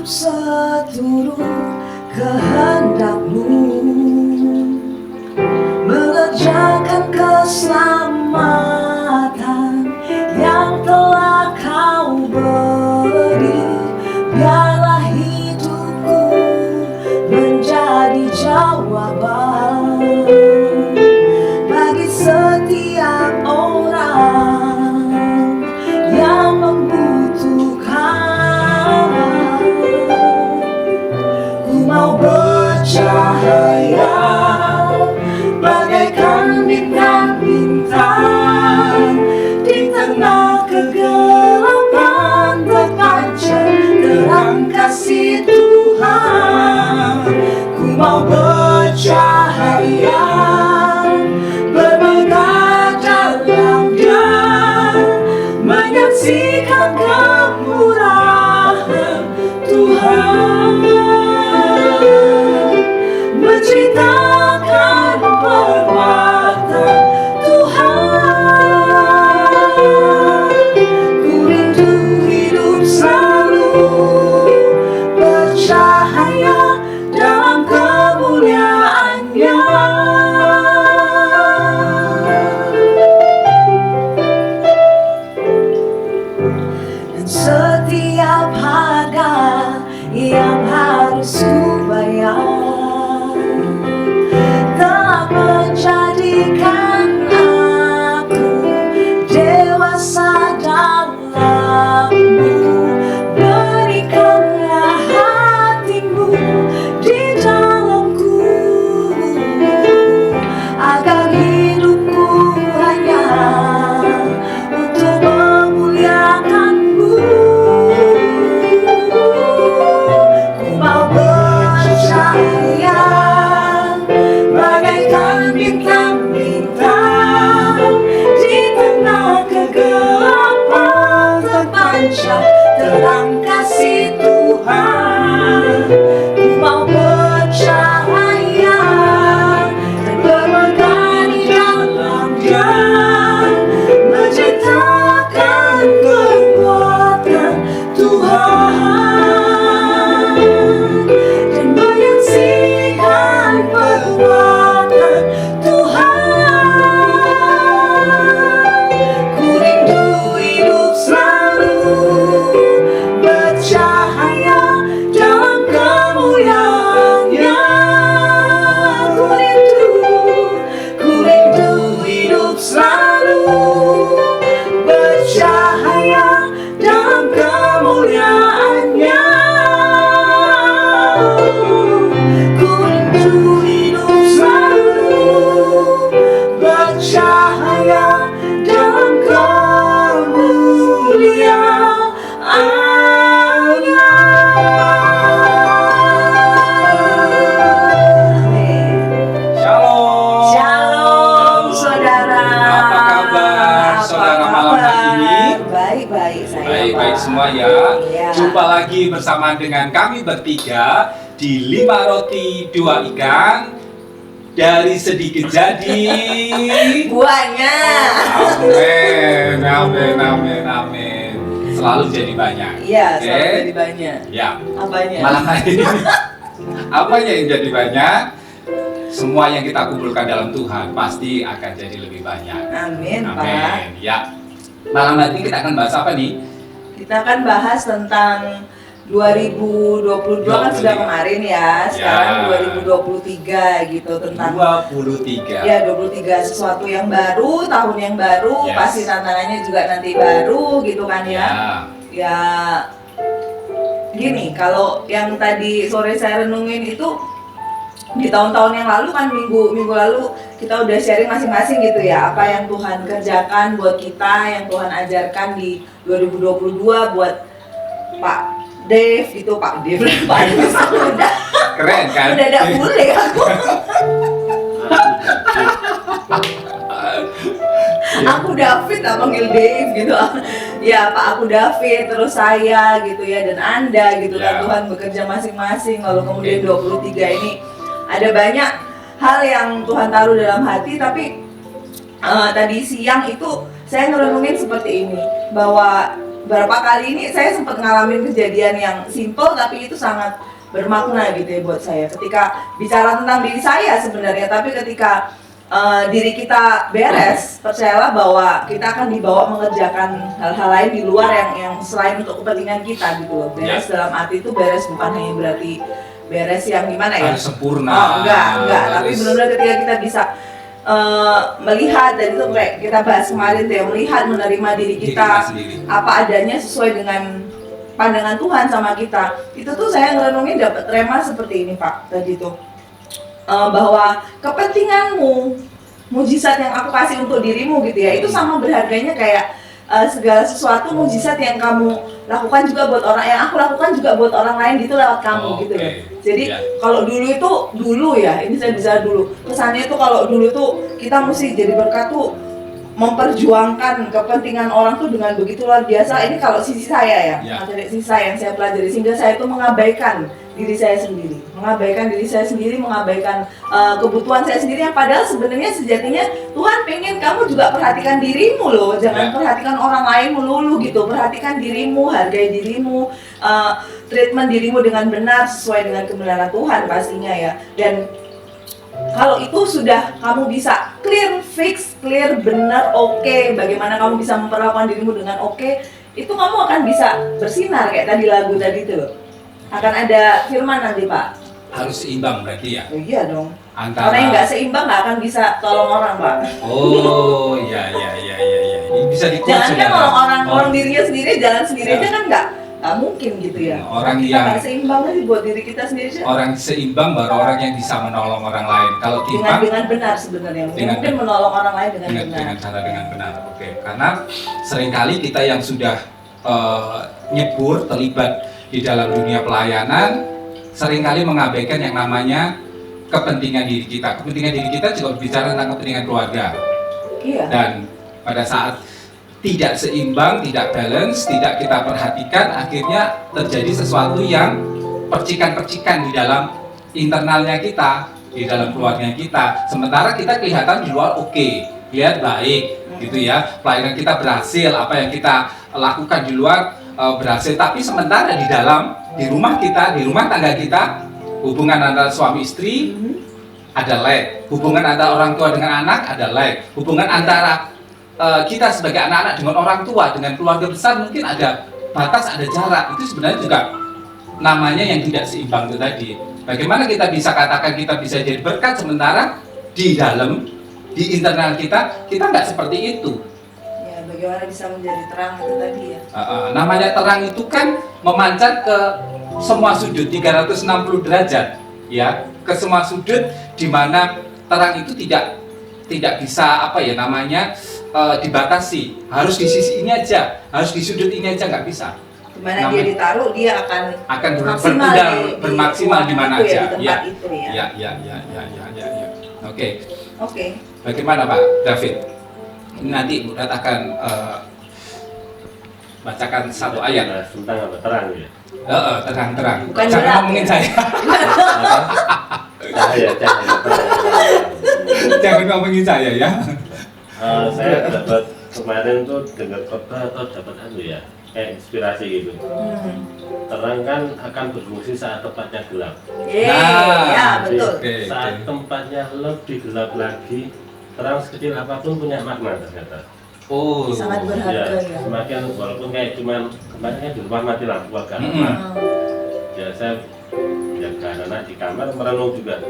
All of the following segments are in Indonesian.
seturut kehendak-Mu, mengerjakan keselamatan yang telah Kau beri. Biarlah hidupku menjadi jawaban bagi setiap orang yang membutuhkan. Ku mau bercahaya bagaikan bintang-bintang di tengah kegelapan, terpancar terang kasih Tuhan. Ku mau bercahaya bermegah dalam Dia, menyaksikan kemurahan Tuhan, menceritakan perbuatan Tuhan. Ku rindu hidup selalu bercahaya dalam kemuliaan-Nya. Dan setiap harga yang harus ku bayar telah menjadikan aku dewasa dalam-Mu. Berikanlah hati-Mu di dalamku, agar hidupku hanya untuk memuliakan-Mu. Ku mau bercahaya bagaikan bintang-bintang di tengah kegelapan, terpancar terang kasih Tuhan. Ku mau bercahaya dan bermegah di dalam Dia, menceritakan kekuatan Tuhan dan menyaksikan perbuatan Tuhan. Ku rindu hidup selalu bercahaya dalam kemuliaan-Nya. Ku rindu hidup selalu bercahaya dalam kemuliaan-Nya. Ku rindu hidup selalu bercahaya dalam kemuliaan-Nya. Shalom. Shalom saudara. Apa kabar saudara malam hari ini? Baik-baik saya. Baik-baik Pak. semua ya. Iya. Jumpa lagi bersama dengan kami bertiga di 5 roti 2 ikan. Dari sedikit jadi Banyak. amin, amin, amin, amin. Selalu jadi banyak. Iya, Oke? selalu jadi banyak. Ya, Apanya? malam hari ini apanya yang jadi banyak? Semua yang kita kumpulkan dalam Tuhan pasti akan jadi lebih banyak. Amin, Pak. Amin. Ya. Malam hari ini kita akan bahas apa nih? Kita akan bahas tentang 2022 kan sudah kemarin ya. Sekarang 2023 gitu, tentang 23. ya 23, sesuatu yang baru, tahun yang baru, Yes. pasti tantangannya juga nanti baru gitu kan ya. Ya gini, kalau yang tadi sore saya renungin itu di tahun-tahun yang lalu kan, minggu lalu kita udah sharing masing-masing gitu ya, apa yang Tuhan kerjakan buat kita, yang Tuhan ajarkan di 2022 buat Pak Dave gitu, Pak Dave udah Keren kan? udah ada bule aku. Aku David lah, panggil Dave gitu. Ya Pak, aku David, terus saya gitu ya, dan Anda gitu kan. Ya. Tuhan bekerja masing-masing. Lalu kemudian 23 ini ada banyak hal yang Tuhan taruh dalam hati. Tapi tadi siang itu saya ngerenungin seperti ini, bahwa beberapa kali ini saya sempat ngalamin kejadian yang simple tapi itu sangat bermakna gitu ya buat saya. Ketika bicara tentang diri saya sebenarnya, tapi ketika diri kita beres, percayalah bahwa kita akan dibawa mengerjakan hal-hal lain di luar yang selain untuk kepentingan kita gitu loh. Beres dalam arti itu beres bukan hanya berarti beres yang gimana ya? Harus sempurna. Oh, enggak. Tapi benar-benar ketika kita bisa melihat, dan itu kayak kita bahas kemarin tuh ya, melihat, menerima diri kita apa adanya sesuai dengan pandangan Tuhan sama kita. Itu tuh saya ngerenungin dapat rema seperti ini Pak tadi tuh. Bahwa kepentinganmu, mujizat yang aku kasih untuk dirimu gitu ya, itu sama berharganya kayak segala sesuatu mujizat yang kamu lakukan juga buat orang, yang aku lakukan juga buat orang lain gitu lewat kamu gitu ya. Jadi kalau dulu ya, ini saya bisa dulu kesannya itu kalau dulu tuh kita mesti jadi berkat tuh memperjuangkan kepentingan orang tuh dengan begitu luar biasa. Ini kalau sisi saya ya, materi sisi saya yang saya pelajari, sehingga saya itu mengabaikan diri saya sendiri, mengabaikan kebutuhan saya sendiri, yang padahal sebenarnya sejatinya Tuhan pengen kamu juga perhatikan dirimu loh, jangan perhatikan orang lain melulu gitu, perhatikan dirimu, hargai dirimu, treatment dirimu dengan benar sesuai dengan kebenaran Tuhan pastinya ya. Dan kalau itu sudah kamu bisa clear, fix, clear, benar, oke, bagaimana kamu bisa memperlakukan dirimu dengan oke, itu kamu akan bisa bersinar kayak tadi lagu tadi tuh. Akan ada firman nanti Pak. Harus seimbang berarti ya? Oh, iya dong. Antara... Karena yang nggak seimbang nggak akan bisa tolong orang Pak. Oh iya. Ini bisa dikuat. Jangan kan orang dirinya sendiri, jalan sendiri aja kan nggak mungkin gitu ya. Orang kita yang nggak seimbang aja buat diri kita sendiri. Orang seimbang baru orang yang bisa menolong orang lain. Kalau timbang dengan benar sebenarnya. Mungkin menolong orang lain dengan benar. Dengan cara dengan benar. Oke. Karena seringkali kita yang sudah nyebur, terlibat di dalam dunia pelayanan, seringkali mengabaikan yang namanya kepentingan diri kita. Kepentingan diri kita juga berbicara tentang kepentingan keluarga. Iya. Dan pada saat tidak seimbang, tidak balance, tidak kita perhatikan, akhirnya terjadi sesuatu yang percikan-percikan di dalam internalnya kita, di dalam keluarga kita. Sementara kita kelihatan di luar oke, lihat baik, gitu ya. Pelayanan kita berhasil, apa yang kita lakukan di luar berhasil. Tapi sementara di rumah kita, di rumah tangga kita, hubungan antara suami istri ada lag, hubungan antara orang tua dengan anak ada lag, hubungan antara kita sebagai anak-anak dengan orang tua, dengan keluarga besar mungkin ada batas, ada jarak. Itu sebenarnya juga namanya yang tidak seimbang itu tadi. Bagaimana kita bisa katakan kita bisa jadi berkat sementara di internal kita nggak seperti itu. Ya, bagaimana bisa menjadi terang itu tadi ya. Namanya terang itu kan memancar ke semua sudut 360 derajat, ya, ke semua sudut, di mana terang itu tidak bisa dibatasi, harus di sisi ini aja, harus di sudut ini aja, nggak bisa. Dimana dia ditaruh, dia akan bermaksimal di mana aja. Ya. Oke. Bagaimana Pak David? Ini nanti Budat akan bacakan satu ayat tentang apa? Terang ya. Terang. Bukan jangan ngomongin saya. Cahaya. Jangan ngomongin saya ya. Saya dapat kemarin tuh dengar khotbah atau dapat kayak inspirasi gitu. Terang kan akan berfungsi saat tempatnya gelap. Ya betul. Saat tempatnya lebih gelap lagi, terang sekecil apapun punya makna ternyata. Oh, sangat berharga ya. Semakin walaupun kayak cuman kemarin kan di rumah mati lampu agak ya saya jaga anak di kamar merenung juga.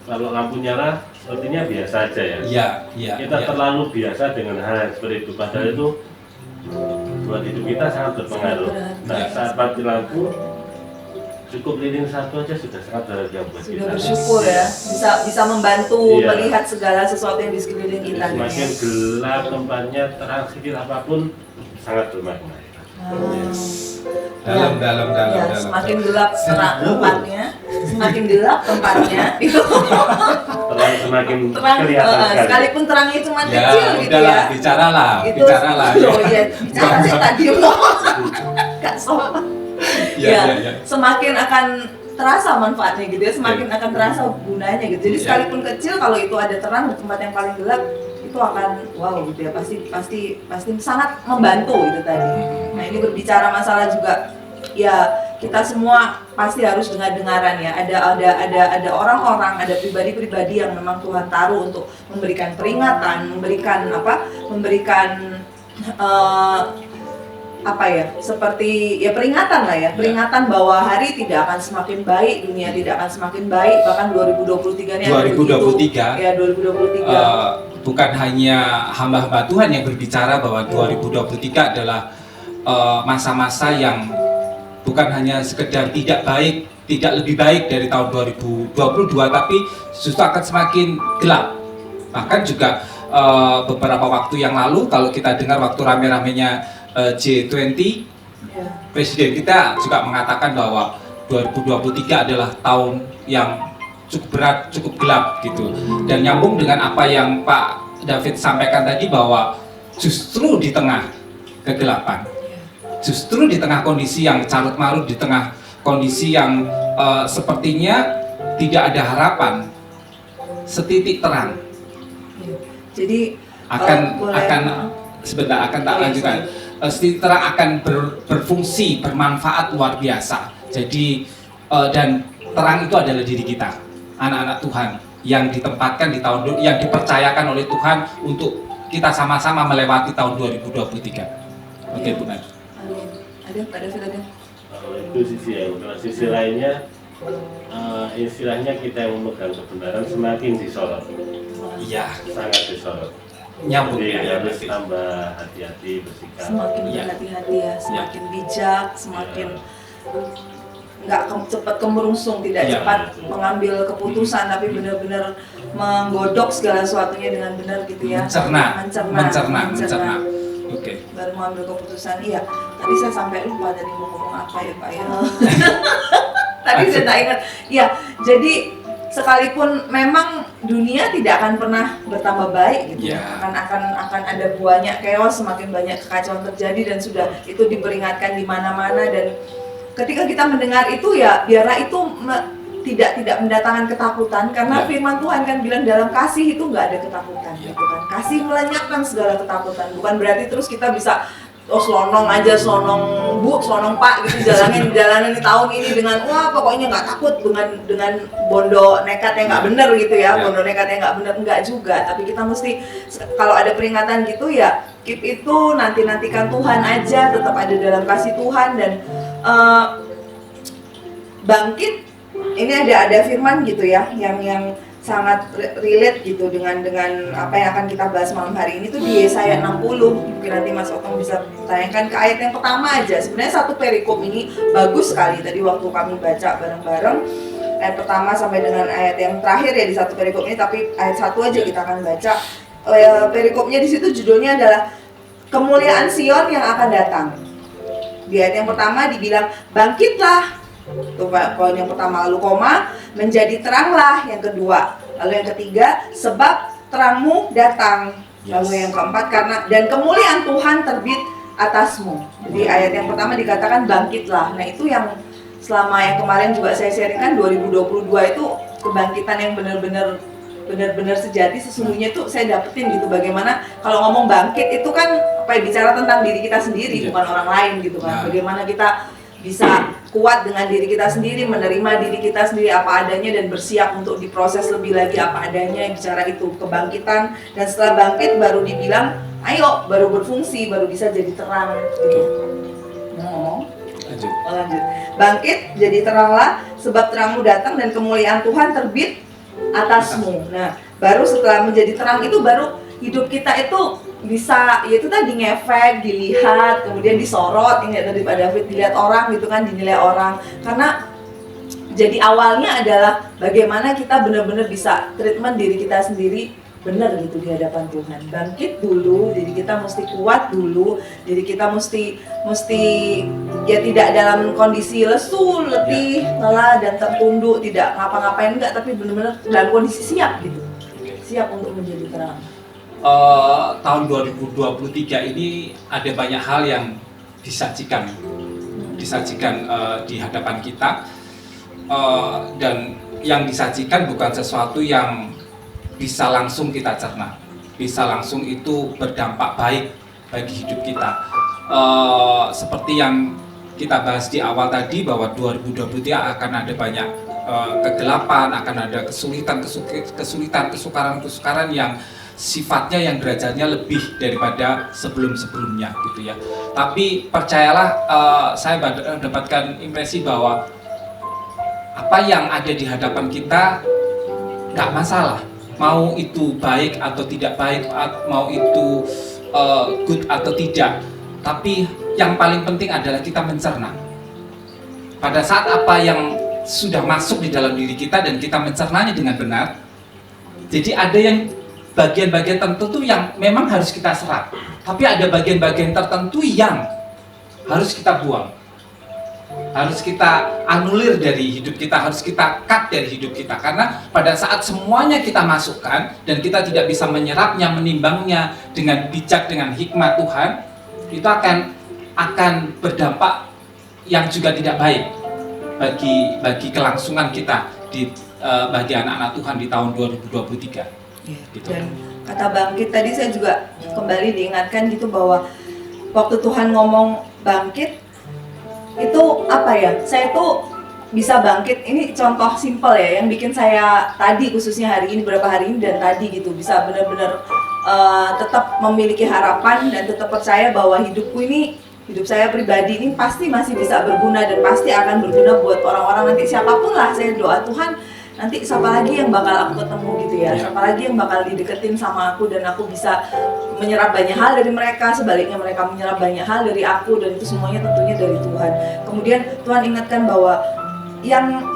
Kalau lampu nyala sepertinya biasa aja ya. Kita terlalu biasa dengan hal seperti itu, padahal itu buat hidup kita sangat berpengaruh. Nah, saat mati lampu cukup lilin satu aja sudah sangat berharga buat kita. Sudah bersyukur ya, bisa membantu melihat segala sesuatu yang di sekeliling kita. Semakin gelap tempatnya, terang sedikit apapun sangat bermakna. Dalam. Semakin gelap semakin gelap tempatnya itu terang semakin terang, kelihatan sekalipun terangnya cuma kecil gitu ya. Bicaralah. Bicara sih tadi nggak sopan. Semakin akan terasa manfaatnya gitu ya, semakin akan terasa gunanya gitu. Jadi sekalipun kecil, kalau itu ada terang di tempat yang paling gelap, itu akan wow gitu ya, pasti sangat membantu itu tadi. Nah ini berbicara masalah juga ya, kita semua pasti harus dengar-dengaran ya. Ada orang-orang, ada pribadi-pribadi yang memang Tuhan taruh untuk memberikan peringatan, seperti ya peringatan lah ya, peringatan bahwa hari tidak akan semakin baik, dunia tidak akan semakin baik, bahkan 2023 ini 2023 ya 2023 bukan hanya hamba-hamba Tuhan yang berbicara bahwa 2023 adalah masa-masa yang bukan hanya sekedar tidak lebih baik dari tahun 2022, tapi justru akan semakin gelap. Bahkan juga beberapa waktu yang lalu, kalau kita dengar waktu rame-ramenya G20, Presiden kita juga mengatakan bahwa 2023 adalah tahun yang cukup berat, cukup gelap gitu. Dan nyambung dengan apa yang Pak David sampaikan tadi, bahwa justru di tengah kegelapan, justru di tengah kondisi yang carut marut, di tengah kondisi yang sepertinya tidak ada harapan, setitik terang jadi akan tak lanjutkan. Setitik terang akan berfungsi, bermanfaat luar biasa. Jadi dan terang itu adalah diri kita, anak-anak Tuhan yang ditempatkan di tahun, yang dipercayakan oleh Tuhan untuk kita sama-sama melewati tahun 2023. Oke, Bu Nadia. Ada Pak David ada. Itu sisi yang, kalau sisi lainnya istilahnya kita yang memegang kebenaran semakin disorot. Iya, sangat disorot. Nyambung Jadi ya, harus tambah hati-hati bersikap. Semakin berhati-hati ya, semakin bijak, semakin nggak cepat kemerungsung, tidak cepat mengambil keputusan, tapi benar-benar menggodok segala sesuatunya dengan benar gitu ya. Mencerna. Oke. Baru mengambil keputusan. Iya, tadi saya sampai lupa tadi mau ngomong apa ya Pak ya. Tadi saya tak ingat. Iya, jadi sekalipun memang dunia tidak akan pernah bertambah baik gitu, akan ada banyak chaos, semakin banyak kekacauan terjadi, dan sudah itu diperingatkan di mana-mana. Dan ketika kita mendengar itu ya biarlah itu tidak mendatangkan ketakutan, karena firman Tuhan kan bilang dalam kasih itu nggak ada ketakutan gitu kan. Kasih melenyapkan segala ketakutan. Bukan berarti terus kita bisa selonong Pak gitu jalanin di tahun ini dengan wah pokoknya nggak takut dengan bondo nekat yang nggak bener gitu ya, bondo nekat yang nggak bener, enggak juga. Tapi kita mesti kalau ada peringatan gitu ya keep itu, nantikan Tuhan aja, tetap ada dalam kasih Tuhan dan bangkit. Ini ada firman gitu ya yang sangat relate gitu dengan apa yang akan kita bahas malam hari ini tuh di Yesaya 60. Mungkin nanti Mas Otong bisa tayangkan ke ayat yang pertama aja. Sebenarnya satu perikop ini bagus sekali tadi waktu kami baca bareng-bareng. Ayat pertama sampai dengan ayat yang terakhir ya di satu perikop ini, tapi ayat satu aja kita akan baca. Perikopnya di situ judulnya adalah Kemuliaan Sion yang akan datang. Di ayat yang pertama dibilang bangkitlah. Tuh poin yang pertama, lalu koma, menjadi teranglah yang kedua, lalu yang ketiga, sebab terangmu datang, lalu yang keempat, karena dan kemuliaan Tuhan terbit atasmu. Jadi ayat yang pertama dikatakan bangkitlah. Nah itu yang selama yang kemarin juga saya sharingkan 2022 itu kebangkitan yang benar-benar sejati. Sesungguhnya tuh saya dapetin gitu, bagaimana kalau ngomong bangkit itu kan bicara tentang diri kita sendiri, bukan orang lain gitu kan. Bagaimana kita bisa kuat dengan diri kita sendiri, menerima diri kita sendiri apa adanya dan bersiap untuk diproses lebih lagi apa adanya. Bicara itu kebangkitan, dan setelah bangkit baru dibilang ayo, baru berfungsi, baru bisa jadi terang gitu. Ngomong? Lanjut. Bangkit, jadi teranglah, sebab terangmu datang dan kemuliaan Tuhan terbit atasmu. Nah, baru setelah menjadi terang itu baru hidup kita itu bisa, ya itu tadi ngefek, dilihat, kemudian disorot, ini tadi Pak David, dilihat orang gitu kan, dinilai orang. Karena jadi awalnya adalah bagaimana kita benar-benar bisa treatment diri kita sendiri benar gitu di hadapan Tuhan. Bangkit dulu, diri kita mesti kuat dulu, diri kita mesti ya tidak dalam kondisi lesu, letih, lelah dan tertunduk, tidak ngapa-ngapain enggak, tapi benar-benar dalam kondisi siap gitu. Siap untuk menjadi terang. Tahun 2023 ini ada banyak hal yang disajikan di hadapan kita, dan yang disajikan bukan sesuatu yang bisa langsung kita cerna. bisa langsung itu berdampak baik bagi hidup kita. Seperti yang kita bahas di awal tadi bahwa 2023 akan ada banyak kegelapan, akan ada kesukaran yang sifatnya yang derajatnya lebih daripada sebelum-sebelumnya gitu ya. Tapi percayalah, saya mendapatkan impresi bahwa apa yang ada di hadapan kita nggak masalah, mau itu baik atau tidak baik, mau itu good atau tidak. Tapi yang paling penting adalah kita mencerna. Pada saat apa yang sudah masuk di dalam diri kita dan kita mencernanya dengan benar, jadi ada yang bagian-bagian tertentu yang memang harus kita serap, tapi ada bagian-bagian tertentu yang harus kita buang, harus kita anulir dari hidup kita, harus kita cut dari hidup kita. Karena pada saat semuanya kita masukkan dan kita tidak bisa menyerapnya, menimbangnya dengan bijak, dengan hikmat Tuhan, itu akan berdampak yang juga tidak baik bagi kelangsungan kita bagi anak-anak Tuhan di tahun 2023. Gitu. Dan kata bangkit tadi saya juga kembali diingatkan gitu bahwa waktu Tuhan ngomong bangkit itu apa ya, saya tuh bisa bangkit. Ini contoh simple ya yang bikin saya tadi, khususnya hari ini, beberapa hari ini dan tadi gitu, bisa benar-benar tetap memiliki harapan dan tetap percaya bahwa hidup saya pribadi ini pasti masih bisa berguna dan pasti akan berguna buat orang-orang nanti, siapapun lah. Saya doa Tuhan nanti siapa lagi yang bakal aku ketemu gitu ya, siapa lagi yang bakal dideketin sama aku dan aku bisa menyerap banyak hal dari mereka, sebaliknya mereka menyerap banyak hal dari aku, dan itu semuanya tentunya dari Tuhan. Kemudian Tuhan ingatkan bahwa yang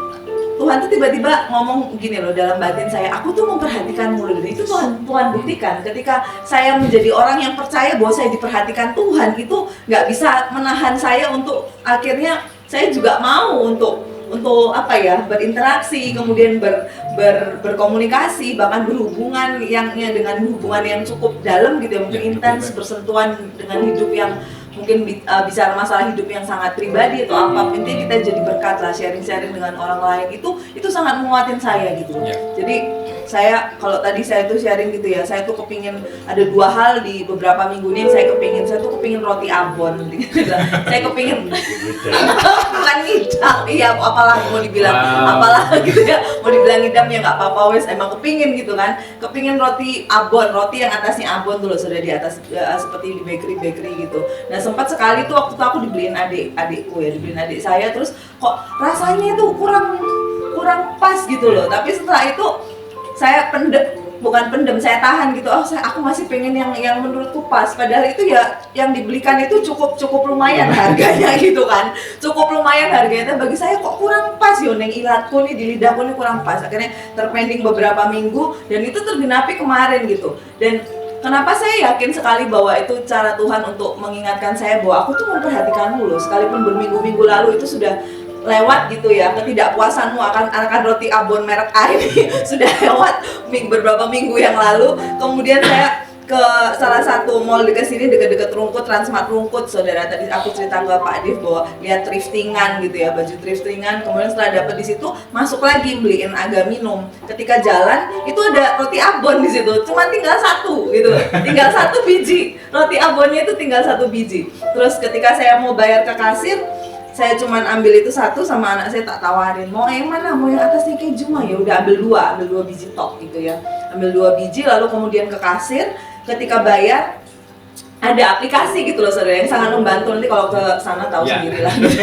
Tuhan tuh tiba-tiba ngomong gini loh dalam batin saya, aku tuh memperhatikanmu loh. Dan itu Tuhan buktikan ketika saya menjadi orang yang percaya bahwa saya diperhatikan Tuhan, itu nggak bisa menahan saya untuk akhirnya saya juga mau untuk apa ya, berinteraksi, kemudian berkomunikasi, bahkan berhubungan yang dengan hubungan yang cukup dalam gitu ya, mungkin intens, bersentuhan dengan hidup yang mungkin bicara masalah hidup yang sangat pribadi atau apa, intinya kita jadi berkat lah, sharing dengan orang lain, itu sangat menguatin saya gitu. Jadi saya, kalau tadi saya tuh sharing gitu ya, saya tuh kepingin ada 2 hal di beberapa minggu ini yang saya tuh kepingin roti abon gitu. Saya kepingin bukan ngidam, iya apalah mau dibilang apalah gitu ya, mau dibilang ngidam ya nggak apa-apa wes, emang kepingin gitu kan, kepingin roti abon, roti yang atasnya abon tuh loh, sudah di atas seperti di bakery gitu. Nah sempat sekali tuh waktu itu aku dibeliin adikku ya, dibeliin adik saya, terus kok rasanya tuh kurang pas gitu loh. Tapi setelah itu saya saya tahan gitu. Aku masih pengen yang menurutku pas. Padahal itu ya yang dibelikan itu cukup lumayan harganya gitu kan. Cukup lumayan harganya. Bagi saya kok kurang pas yo, neng ilatku nih, di lidahku nih kurang pas. Akhirnya terpending beberapa minggu dan itu tergenapi kemarin gitu. Dan kenapa saya yakin sekali bahwa itu cara Tuhan untuk mengingatkan saya bahwa aku tuh memperhatikanmu loh. Sekalipun berminggu-minggu lalu itu sudah lewat gitu ya, ketidakpuasanmu akan roti abon merek A ini sudah lewat beberapa minggu yang lalu. Kemudian saya ke salah satu mall dekat sini, dekat Rungkut, Transmart Rungkut, saudara. Tadi aku cerita ke Pak Div bahwa lihat thriftingan gitu ya, baju thriftingan. Kemudian setelah dapet di situ, masuk lagi beliin agak minum. Ketika jalan itu ada roti abon di situ, cuma tinggal 1 gitu, tinggal 1 biji roti abonnya, itu tinggal 1 biji. Terus ketika saya mau bayar ke kasir, saya cuman ambil itu 1 sama anak saya, tak tawarin mau yang mana, mau yang atasnya keju mah ya udah ambil 2 biji top gitu ya, ambil 2 biji. Lalu kemudian ke kasir, ketika bayar ada aplikasi gitu loh saudara, yang sangat membantu. Nanti kalau ke sana tahu sendiri lah gitu.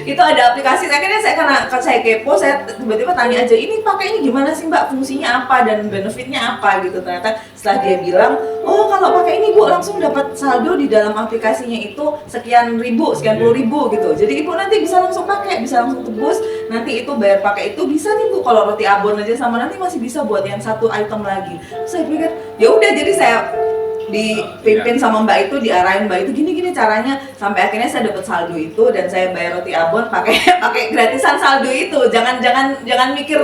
Itu ada aplikasi. Akhirnya karena saya kepo, saya tiba-tiba tanya aja, ini pakainya gimana sih mbak, fungsinya apa dan benefitnya apa gitu. Ternyata setelah dia bilang, oh kalau pakai ini bu langsung dapat saldo di dalam aplikasinya itu sekian puluh ribu gitu. Jadi ibu nanti bisa langsung pakai, bisa langsung tebus, nanti itu bayar pakai itu bisa nih bu. Kalau roti abon aja sama nanti masih bisa buat yang 1 item lagi. Saya pikir ya udah, jadi saya dipimpin sama mbak itu, diarahin mbak itu gini caranya, sampai akhirnya saya dapat saldo itu dan saya bayar roti abon pakai gratisan saldo itu. Jangan mikir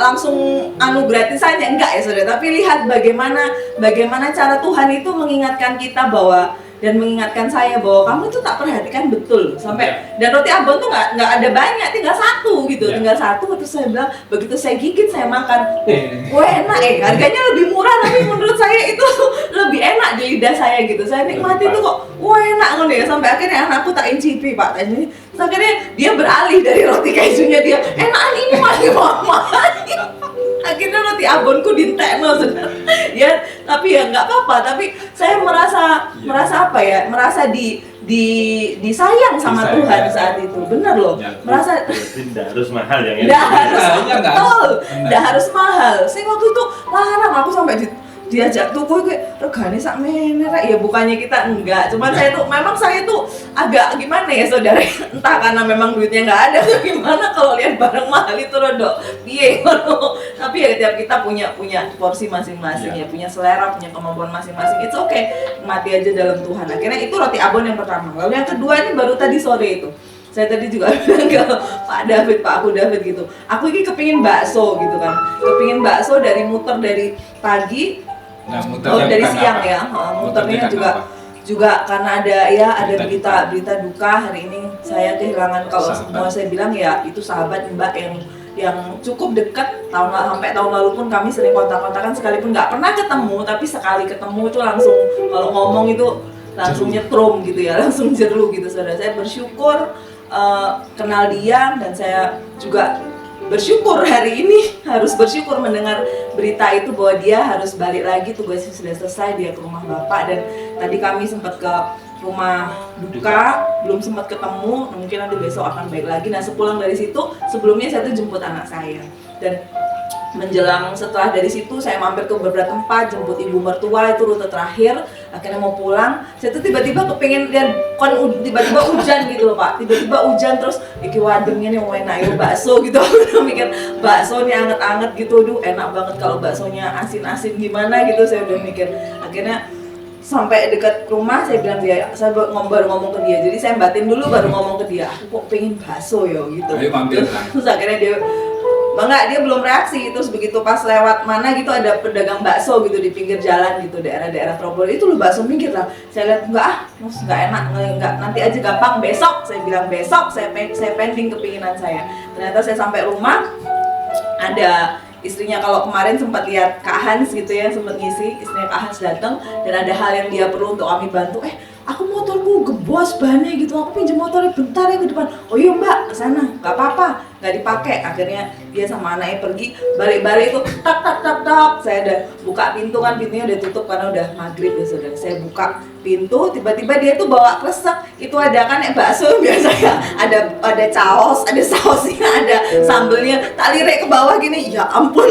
langsung gratisannya, enggak ya saudara, tapi lihat bagaimana cara Tuhan itu mengingatkan kita bahwa dan mengingatkan saya bahwa kamu tuh tak perhatikan betul sampai dan roti abon tuh nggak ada banyak, tinggal satu gitu, tinggal satu. Terus saya bilang begitu saya gigit saya makan, wah enak harganya lebih murah tapi menurut saya itu lebih enak di lidah saya gitu. Saya nikmati tuh kok, wah enak ngono ya, sampai akhirnya anakku tak incipi Pak tanya. Terus akhirnya dia beralih dari roti kejunya, dia enakan ini lagi mama. Akhirnya roti abonku dintekno ya, tapi ya nggak apa-apa. Tapi saya merasa apa ya, merasa disayang sama Tuhan saat itu, benar loh. Merasa tidak harus mahal yang tidak harus mahal. Saya waktu itu larang, aku sampai diajak tuku kayak regane sak meneh ya, bukannya kita enggak, cuman saya tuh agak gimana ya saudara, entah karena memang duitnya nggak ada atau gimana, kalau lihat barang mahal itu rodok piye ngono. Tapi ya tiap kita punya porsi masing-masing ya, punya selera, punya kemampuan masing-masing. It's okay, mati aja dalam Tuhan. Akhirnya itu roti abon yang pertama. Lalu yang kedua ini baru tadi sore itu. Saya tadi juga bilang ke Pak Aku David gitu, aku ini kepingin bakso gitu kan, kepingin bakso dari muter dari pagi. Dari siang ya, muternya juga karena ada berita duka hari ini. Saya kehilangan, kalau mau saya bilang ya itu sahabat Mbak yang cukup dekat, sampai tahun lalu pun kami sering kontak-kontakan, sekalipun nggak pernah ketemu, tapi sekali ketemu itu langsung kalau ngomong itu langsung nyetrum gitu ya, langsung jeru gitu. Saudara, saya bersyukur kenal dia, dan saya juga bersyukur hari ini, harus bersyukur mendengar berita itu bahwa dia harus balik lagi, tugasnya sudah selesai, dia ke rumah bapak. Dan tadi kami sempat ke rumah duka, belum sempat ketemu, mungkin nanti besok akan balik lagi. Nah sepulang dari situ, sebelumnya saya tuh jemput anak saya, dan menjelang setelah dari situ saya mampir ke beberapa tempat, jemput ibu mertua, itu rute terakhir. Akhirnya mau pulang, saya tuh tiba-tiba kepengen lihat tiba-tiba hujan gitu loh Pak, tiba-tiba hujan, terus iki wadengnya nih mau enak ya bakso gitu. Aku udah mikir bakso nih anget-anget gitu, duh enak banget kalau baksonya asin-asin gimana gitu, saya udah mikir. Akhirnya sampai dekat rumah saya bilang saya baru ngomong ke dia, jadi saya batin dulu baru ngomong ke dia, aku kok pengen bakso yo gitu. Ayo mampir. Terus akhirnya dia dia belum reaksi. Terus begitu pas lewat mana gitu ada pedagang bakso gitu di pinggir jalan gitu, daerah-daerah Troglodyok itu loh, bakso pinggir lah. Saya lihat nggak enak, nggak, nanti aja gampang, besok. Saya bilang besok, saya pending kepinginan saya. Ternyata saya sampai rumah, ada istrinya, kalau kemarin sempat lihat Kak Hans gitu ya, sempat ngisi, istrinya Kak Hans datang dan ada hal yang dia perlu untuk kami bantu. Aku motorku gebos bannya gitu, aku pinjam motornya bentar ya ke depan. Oh iya Mbak, kesana, nggak apa-apa, nggak dipakai. Akhirnya dia sama anaknya pergi, balik-balik itu tak. Saya udah buka pintu kan, pintunya udah tutup karena udah maghrib ya saudara. Saya buka pintu, tiba-tiba dia tuh bawa kresek. Itu ada kan bakso biasanya ada ada sausnya, ada sambelnya. Tak lirik ke bawah gini, ya ampun.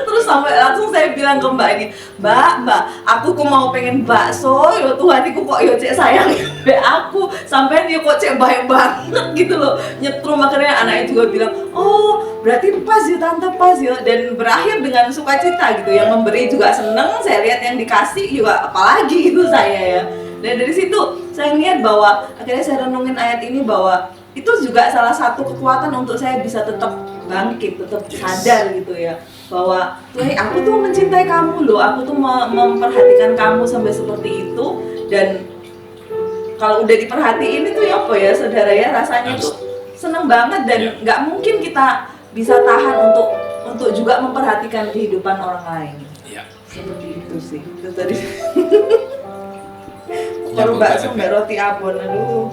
Terus sampai langsung saya bilang ke Mbak ini, Mbak, aku mau pengen bakso, ya Tuhan, aku kok ya cek sayang aku, sampai dia kok cek baik banget gitu loh, nyetrum. Akhirnya anaknya juga bilang, oh berarti pas ya tante, pas ya, dan berakhir dengan sukacita gitu. Yang memberi juga seneng, saya lihat yang dikasih juga apalagi gitu saya ya. Dan dari situ saya lihat bahwa akhirnya saya renungin ayat ini, bahwa itu juga salah satu kekuatan untuk saya bisa tetap bangkit, tetap sadar gitu ya, bahwa aku tuh mencintai kamu loh, aku tuh memperhatikan kamu sampai seperti itu. Dan kalau udah diperhatiin itu ya apa ya saudara ya, rasanya tuh seneng banget. Dan nggak mungkin kita bisa tahan untuk juga memperhatikan kehidupan orang lain. Seperti itu sih, itu tadi. Kalau bakso mbak roti abon, aduh.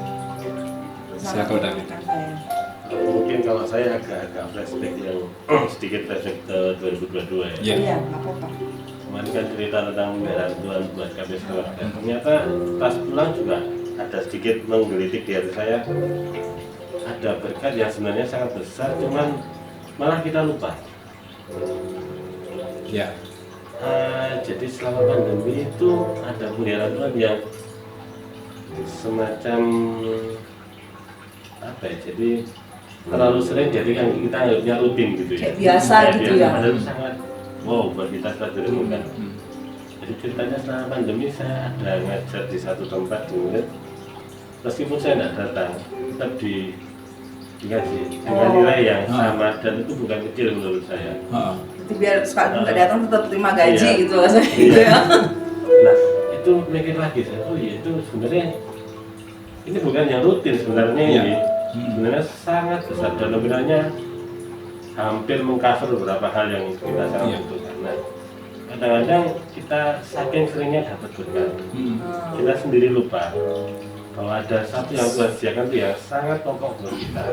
Silakan David. Mungkin kalau saya agak flashback yang sedikit flashback ke 2022 ya. Iya, nggak apa-apa. Kemarin kan cerita tentang pemeliharaan Tuhan buat kami keluarga. Ternyata pas pulang juga ada sedikit menggelitik di hati saya. Ada berkat yang sebenarnya sangat besar, cuman malah kita lupa. Ya. Jadi selama pandemi itu ada pemeliharaan Tuhan yang semacam apa ya? Jadi terlalu sering, jadi kan kita anggapnya rutin gitu ya. Kayak biasa gitu ya. Padahal sangat wow buat kita kan. Jadi ceritanya selama pandemi saya ada ngajar di satu tempat di murid. Meskipun saya tidak datang, tetap dikasih dengan nilai yang sama, dan itu bukan kecil menurut saya. Jadi biar sekalipun nggak datang tetap terima gaji gitu rasanya gitu ya. Nah itu mikir lagi, oh iya itu sebenarnya ini bukan yang rutin sebenarnya ini sebenarnya sangat besar dan nominalnya hampir mengcover beberapa hal yang kita sangat butuhkan. Nah, kadang-kadang kita saking seringnya dapat berkat, kita sendiri lupa bahwa ada satu yang Tuhan sediakan itu yang sangat pokok buat kita.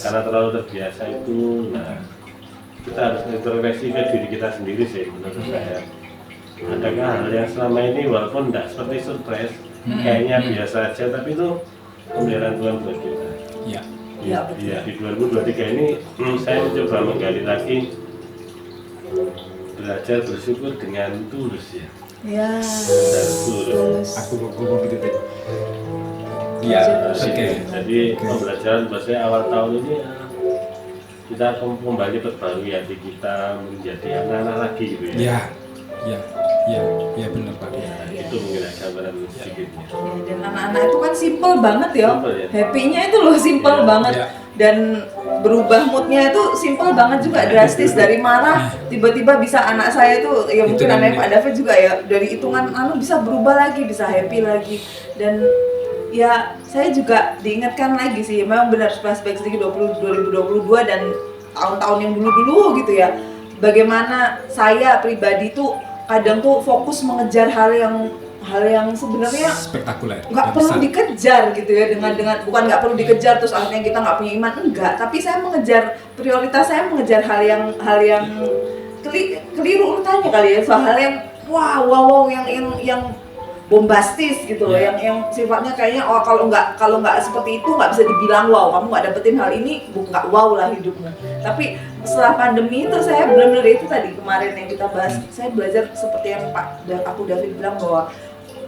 Karena terlalu terbiasa itu, nah kita harus introspeksi ke diri kita sendiri sih menurut saya. Adakah hal yang selama ini walaupun tidak seperti surprise, kayaknya biasa aja, tapi itu pemeliharaan Tuhan buat kita. Iya, di 2023 ini saya mencoba menggali lagi belajar bersyukur dengan tulus ya. Tulus. Aku ngomong gitu tadi. Iya, oke. Jadi pembelajaran buat saya awal tahun ini kita kembali perbarui hati kita menjadi anak-anak lagi gitu ya. Iya, benar Pak. Itu mungkin gambaran sedikitnya. Dan anak-anak itu kan simple banget ya. Happy-nya itu loh simple banget. Dan berubah moodnya itu simple banget juga, drastis dari marah tiba-tiba bisa anak saya itu ya mungkin anak Pak David juga ya dari hitungan bisa berubah lagi, bisa happy lagi. Dan ya saya juga diingatkan lagi sih, memang benar flashback sedikit 2022 dan tahun-tahun yang dulu-dulu gitu ya, bagaimana saya pribadi tuh kadang tuh fokus mengejar hal yang sebenarnya spektakuler, nggak perlu dikejar gitu ya, dengan bukan nggak perlu dikejar terus akhirnya kita nggak punya iman, enggak, tapi saya mengejar prioritas, saya mengejar hal yang keliru urutannya kali ya, soal hal yang wow yang bombastis gitu loh, yang sifatnya kayaknya kalau nggak seperti itu nggak bisa dibilang wow, kamu nggak dapetin hal ini, nggak wow lah hidupmu. Tapi setelah pandemi itu saya benar-benar itu tadi kemarin yang kita bahas, saya belajar seperti yang Aku David bilang bahwa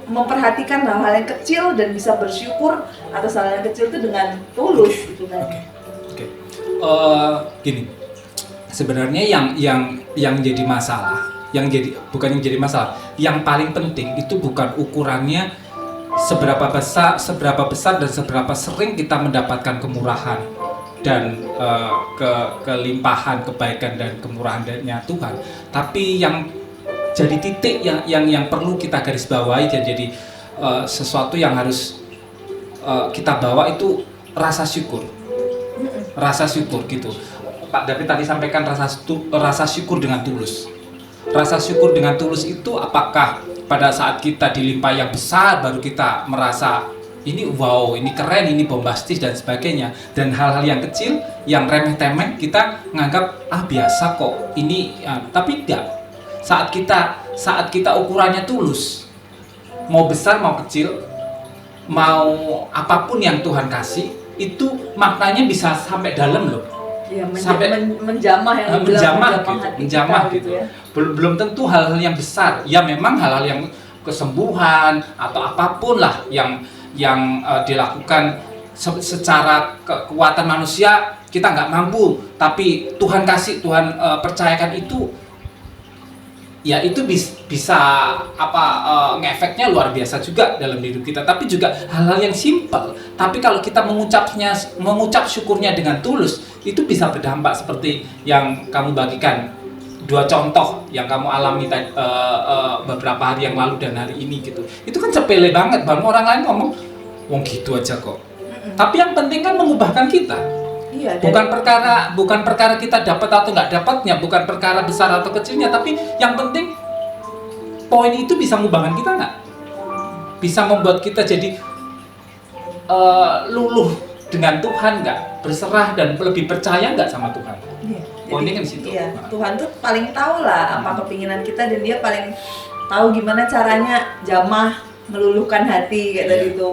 memperhatikan hal-hal yang kecil dan bisa bersyukur atas hal yang kecil itu dengan tulus gitu kan. Oke. Gini, sebenarnya yang jadi masalah, bukan yang jadi masalah, yang paling penting itu bukan ukurannya seberapa besar dan seberapa sering kita mendapatkan kemurahan dan kelimpahan kebaikan dan kemurahan dari Tuhan, tapi yang jadi titik yang perlu kita garis bawahi dan jadi sesuatu yang harus kita bawa itu rasa syukur gitu. Pak David tadi sampaikan rasa syukur dengan tulus. Rasa syukur dengan tulus itu apakah pada saat kita dilimpahi yang besar baru kita merasa ini wow, ini keren, ini bombastis dan sebagainya, dan hal-hal yang kecil yang remeh-temeh kita nganggap biasa kok ini tapi enggak. Saat kita ukurannya tulus, mau besar mau kecil, mau apapun yang Tuhan kasih, itu maknanya bisa sampai dalam loh. Ya, menjamah gitu. Ya. Belum tentu hal-hal yang besar. Ya memang hal-hal yang kesembuhan atau apapun lah yang dilakukan secara kekuatan manusia kita nggak mampu, tapi Tuhan kasih, Tuhan percayakan itu. Ya itu bisa ngefeknya luar biasa juga dalam hidup kita, tapi juga hal-hal yang simpel. Tapi kalau kita mengucap syukurnya dengan tulus, itu bisa berdampak seperti yang kamu bagikan 2 contoh yang kamu alami beberapa hari yang lalu dan hari ini gitu. Itu kan sepele banget, bang. Orang lain ngomong, wong gitu aja kok. Tapi yang penting kan mengubahkan kita. Iya, bukan perkara kita dapat atau nggak dapatnya, bukan perkara besar atau kecilnya, tapi yang penting poin itu bisa mengubahkan kita nggak, bisa membuat kita jadi luluh dengan Tuhan nggak, berserah dan lebih percaya nggak sama Tuhan. Iya, poinnya kan di situ. Iya, Tuhan tuh paling tahu lah apa kepinginan kita dan Dia paling tahu gimana caranya jamah meluluhkan hati kayak tadi itu,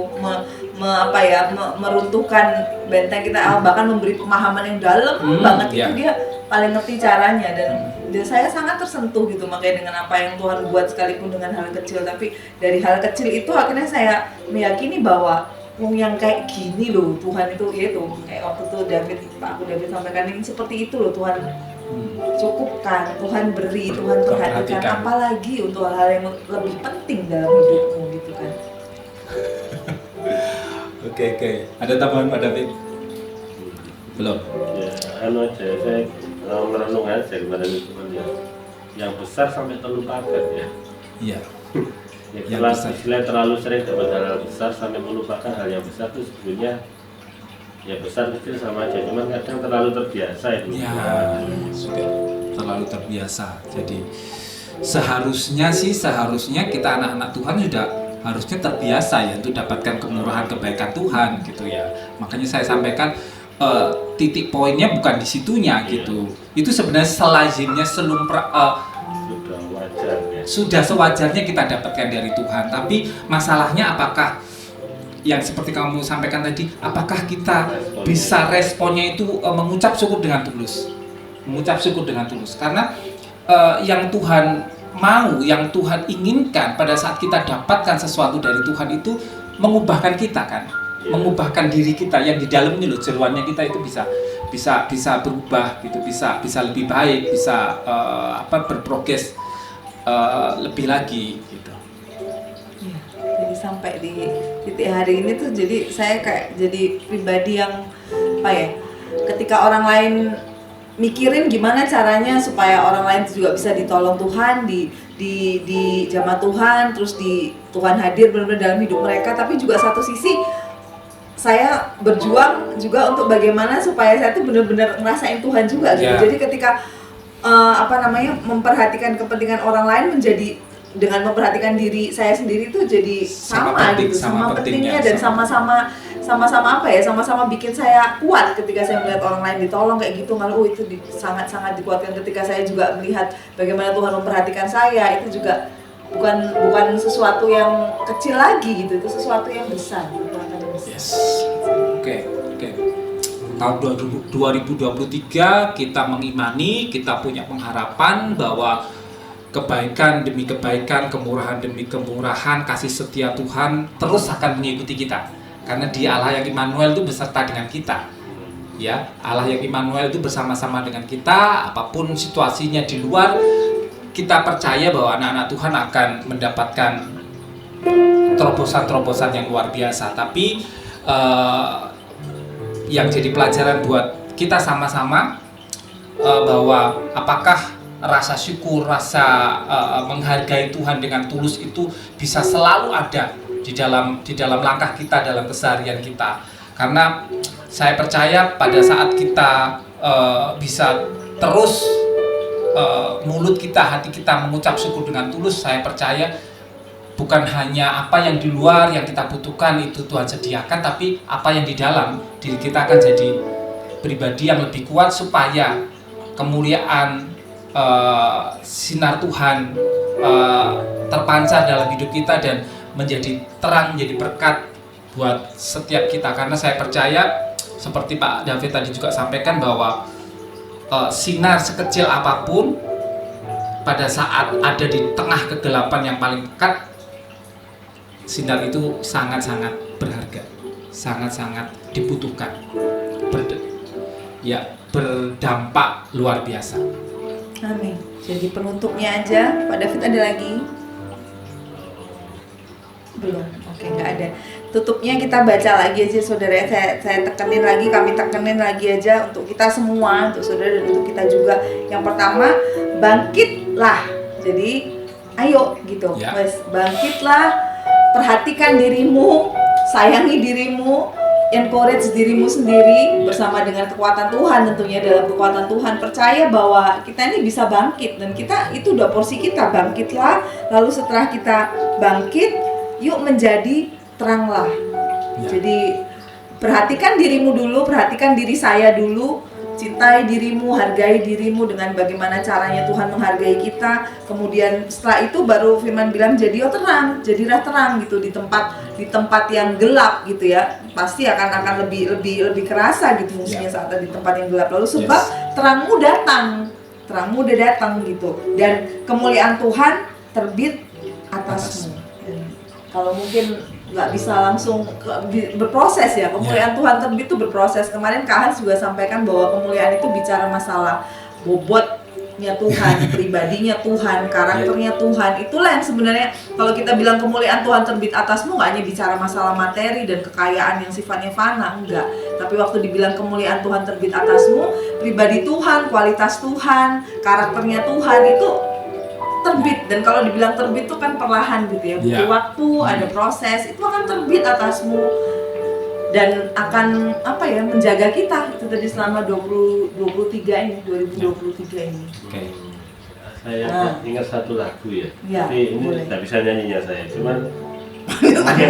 meruntuhkan benteng kita, bahkan memberi pemahaman yang dalam banget itu Dia paling ngerti caranya. Dan saya sangat tersentuh gitu makanya dengan apa yang Tuhan buat, sekalipun dengan hal kecil, tapi dari hal kecil itu akhirnya saya meyakini bahwa yang kayak gini loh Tuhan itu, yaitu kayak waktu itu Aku David sampaikan ini, seperti itu loh Tuhan cukupkan, Tuhan beri, Tuhan perhatikan, apalagi untuk hal-hal yang lebih penting dalam hidupmu gitu kan. Oke. Ada tambahan Pak David? Belum? Ya, saya merenung aja gimana itu ya. Yang besar sampai terlupakan ya. Iya. yang besar. Istilah terlalu sering dapat hal besar sampai melupakan hal yang besar itu sebetulnya ya besar kecil sama aja, cuman kadang terlalu terbiasa itu. Ya, sudah terlalu terbiasa. Jadi seharusnya kita anak-anak Tuhan sudah harusnya terbiasa ya untuk dapatkan kemurahan kebaikan Tuhan gitu ya. Makanya saya sampaikan titik poinnya bukan di situnya gitu. Itu sebenarnya selazimnya sudah sewajarnya kita dapatkan dari Tuhan. Tapi masalahnya apakah yang seperti kamu sampaikan tadi, apakah kita bisa responnya itu mengucap syukur dengan tulus? Mengucap syukur dengan tulus. Karena yang Tuhan mau, yang Tuhan inginkan pada saat kita dapatkan sesuatu dari Tuhan itu mengubahkan kita kan, mengubahkan diri kita yang di dalam ini loh, jeroannya kita itu bisa berubah gitu, bisa lebih baik, bisa berprogres lebih lagi gitu. Ya, jadi sampai di titik hari ini tuh jadi saya kayak jadi pribadi yang ketika orang lain mikirin gimana caranya supaya orang lain juga bisa ditolong Tuhan, di jamaah Tuhan, terus di Tuhan hadir benar-benar dalam hidup mereka, tapi juga satu sisi saya berjuang juga untuk bagaimana supaya saya tuh benar-benar ngerasain Tuhan juga gitu. Jadi ketika memperhatikan kepentingan orang lain menjadi dengan memperhatikan diri saya sendiri itu jadi sama pentingnya dan sama-sama bikin saya kuat ketika saya melihat orang lain ditolong kayak gitu. Lalu itu sangat-sangat dikuatkan ketika saya juga melihat bagaimana Tuhan memperhatikan saya. Itu juga bukan sesuatu yang kecil lagi gitu, itu sesuatu yang besar. Yes. Oke. Tahun 2023 kita mengimani, kita punya pengharapan bahwa kebaikan demi kebaikan, kemurahan demi kemurahan, kasih setia Tuhan terus akan mengikuti kita. Karena Dia Allah yang Immanuel itu beserta dengan kita. Ya, Allah yang Immanuel itu bersama-sama dengan kita, apapun situasinya di luar, kita percaya bahwa anak-anak Tuhan akan mendapatkan terobosan-terobosan yang luar biasa. Tapi yang jadi pelajaran buat kita sama-sama bahwa apakah rasa syukur, rasa menghargai Tuhan dengan tulus itu bisa selalu ada di dalam langkah kita, dalam keseharian kita. Karena saya percaya pada saat kita bisa terus mulut kita, hati kita mengucap syukur dengan tulus, saya percaya bukan hanya apa yang di luar yang kita butuhkan itu Tuhan sediakan, tapi apa yang di dalam diri kita akan jadi pribadi yang lebih kuat supaya kemuliaan sinar Tuhan terpancar dalam hidup kita dan menjadi terang, menjadi berkat buat setiap kita. Karena saya percaya seperti Pak David tadi juga sampaikan bahwa sinar sekecil apapun pada saat ada di tengah kegelapan yang paling pekat, sinar itu sangat-sangat berharga, sangat-sangat dibutuhkan, berdampak luar biasa. Amin. Jadi penutupnya aja, Pak David ada lagi? Belum. Oke, nggak ada. Tutupnya kita baca lagi aja saudara. Saya tekenin lagi, kami tekenin lagi aja untuk kita semua, untuk saudara dan untuk kita juga. Yang pertama, bangkitlah. Jadi ayo gitu, bangkitlah. Perhatikan dirimu, sayangi dirimu, encourage dirimu sendiri bersama dengan kekuatan Tuhan tentunya. Dalam kekuatan Tuhan percaya bahwa kita ini bisa bangkit dan kita itu udah porsi kita. Bangkitlah, lalu setelah kita bangkit, yuk menjadi teranglah. Jadi perhatikan dirimu dulu, perhatikan diri saya dulu. Cintai dirimu, hargai dirimu dengan bagaimana caranya Tuhan menghargai kita. Kemudian setelah itu baru firman bilang jadilah terang gitu di tempat yang gelap gitu ya. Pasti akan lebih kerasa gitu musiknya saat di tempat yang gelap. Lalu sebab terangmu udah datang gitu. Dan kemuliaan Tuhan terbit atasmu. Dan kalau mungkin nggak bisa langsung berproses ya, kemuliaan Tuhan terbit itu berproses. Kemarin Kak Hans juga sampaikan bahwa kemuliaan itu bicara masalah bobotnya Tuhan, pribadinya Tuhan, karakternya Tuhan. Itulah yang sebenarnya kalau kita bilang kemuliaan Tuhan terbit atasmu, nggak hanya bicara masalah materi dan kekayaan yang sifatnya fana, enggak. Tapi waktu dibilang kemuliaan Tuhan terbit atasmu, pribadi Tuhan, kualitas Tuhan, karakternya Tuhan itu terbit, dan kalau dibilang terbit itu kan perlahan gitu ya, butuh waktu, ada proses, itu akan terbit atasmu dan akan apa ya, menjaga kita itu tadi selama 2023 ini. Saya ingat satu lagu ya. Tapi ini tidak bisa nyanyinya saya, cuman mungkin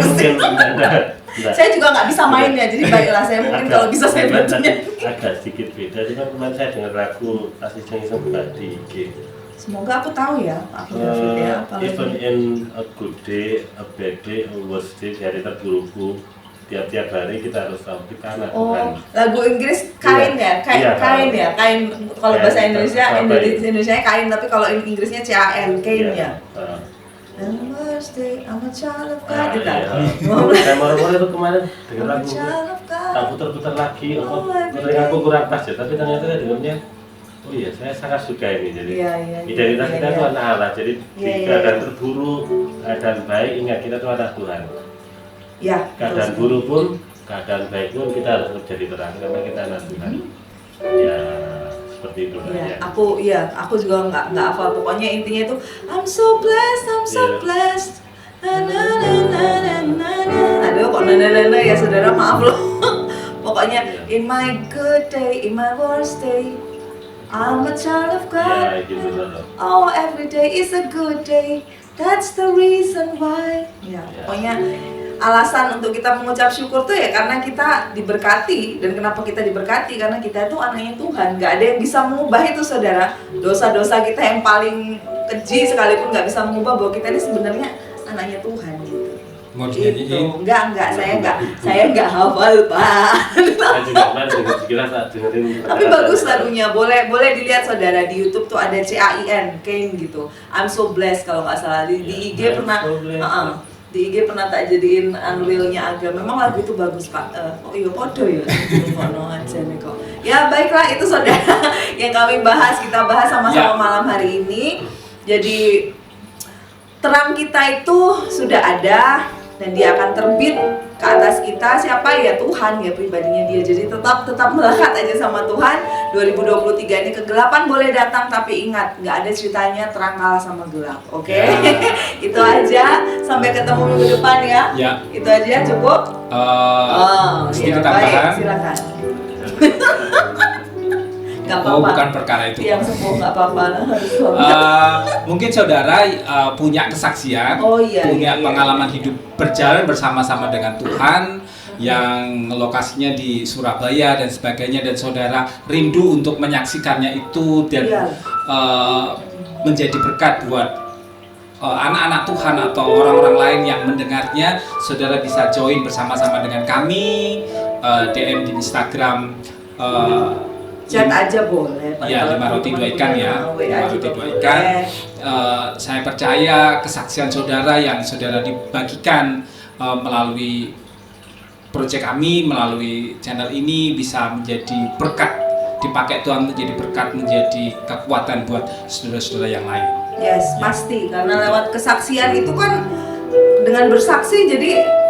saya juga nggak bisa mainnya, jadi baiklah saya mungkin kalau bisa saya bantunya. Agak sedikit beda, cuman kemarin saya dengar lagu Kasih Sayang Sembuh di IG. Semoga aku tahu ya, aku David ya. Even in a good day, a bad day, a worst day, hari terburukku, tiap-tiap hari kita harus tahu kita anak Tuhan. Lagu Inggris Kain ya, Kain. Kalau bahasa Indonesia Kain, tapi kalau Inggrisnya CAN, Kain ya. And the worst day, I'm a child of God. Saya mau itu kemarin dengar lagu, tak putar-putar lagi, aku kurang pas ya, tapi ternyata dengarnya, oh iya, saya sangat suka ini. Jadi identitas kita itu anak Allah. Jadi di keadaan terburuk, keadaan baik, ingat kita itu anak Tuhan. Keadaan buruk pun, keadaan baik pun kita harus menjadi terang karena kita anak Tuhan. Ya seperti itu ya. Aku juga nggak hafal, pokoknya intinya itu I'm so blessed. Aduh kok nana ya saudara, maaf loh. Pokoknya in my good day, in my worst day, I'm a child of God. Oh, every day is a good day. That's the reason why. Pokoknya alasan untuk kita mengucap syukur tuh ya karena kita diberkati. Dan kenapa kita diberkati? Karena kita tuh anaknya Tuhan. Gak ada yang bisa mengubah itu saudara. Dosa-dosa kita yang paling keji sekalipun gak bisa mengubah bahwa kita ini sebenarnya anaknya Tuhan gitu. Mau dinyanyiin? Enggak, saya enggak hafal Pak. Tapi bagus lagunya, boleh dilihat saudara di YouTube tuh ada CAIN, Kain gitu. I'm so blessed kalau nggak salah di IG pernah. Di IG pernah tak jadiin unreal-nya agak. Memang lagu itu bagus Pak. Oh iya podo ya. Ngono aja nih kok. Ya baiklah, itu saudara yang kami bahas, kita bahas sama-sama malam hari ini. Jadi terang kita itu sudah ada dan dia akan terbit ke atas kita. Siapa ya? Tuhan ya, pribadinya dia. Jadi tetap melekat aja sama Tuhan. 2023 ini kegelapan boleh datang, tapi ingat nggak ada ceritanya terang kalah sama gelap. Oke? Itu aja. Sampai ketemu minggu depan ya. Itu aja cukup. Sedikit tambahan. Silakan. Bukan perkara itu. Yang sepuh nggak apa-apa. Mungkin saudara punya kesaksian, punya pengalaman hidup berjalan bersama-sama dengan Tuhan yang lokasinya di Surabaya dan sebagainya, dan saudara rindu untuk menyaksikannya itu dan menjadi berkat buat anak-anak Tuhan atau orang-orang lain yang mendengarnya. Saudara bisa join bersama-sama dengan kami, DM di Instagram. Chat aja boleh. Ya, 5 roti 2 ikan ya. 5 roti 2 ikan. Saya percaya kesaksian saudara yang saudara dibagikan melalui proyek kami, melalui channel ini bisa menjadi berkat, dipakai Tuhan menjadi berkat, menjadi kekuatan buat saudara-saudara yang lain. Yes, pasti. Karena lewat kesaksian itu kan, dengan bersaksi jadi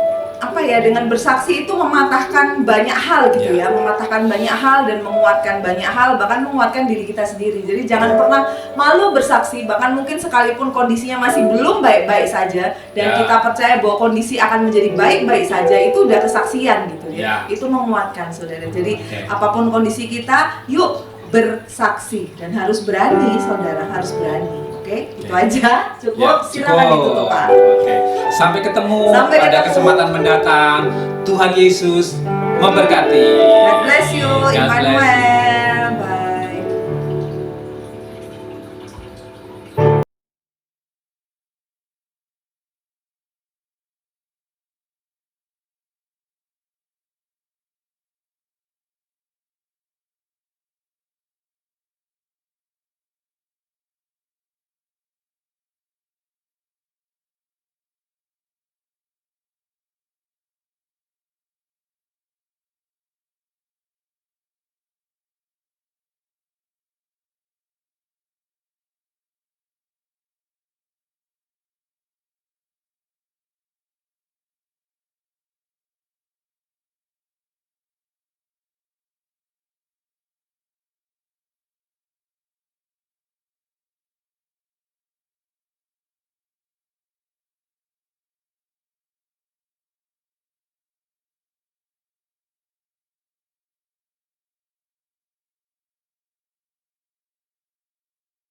dengan bersaksi itu mematahkan banyak hal gitu ya, mematahkan banyak hal dan menguatkan banyak hal, bahkan menguatkan diri kita sendiri. Jadi jangan pernah malu bersaksi, bahkan mungkin sekalipun kondisinya masih belum baik-baik saja dan kita percaya bahwa kondisi akan menjadi baik-baik saja, itu udah kesaksian gitu ya. Itu menguatkan saudara. Jadi apapun kondisi kita, yuk bersaksi, dan harus berani saudara, harus berani. Itu aja, cukup. Silakan ditutup Pak. Sampai ketemu pada kesempatan mendatang. Tuhan Yesus memberkati. God bless you, Emmanuel.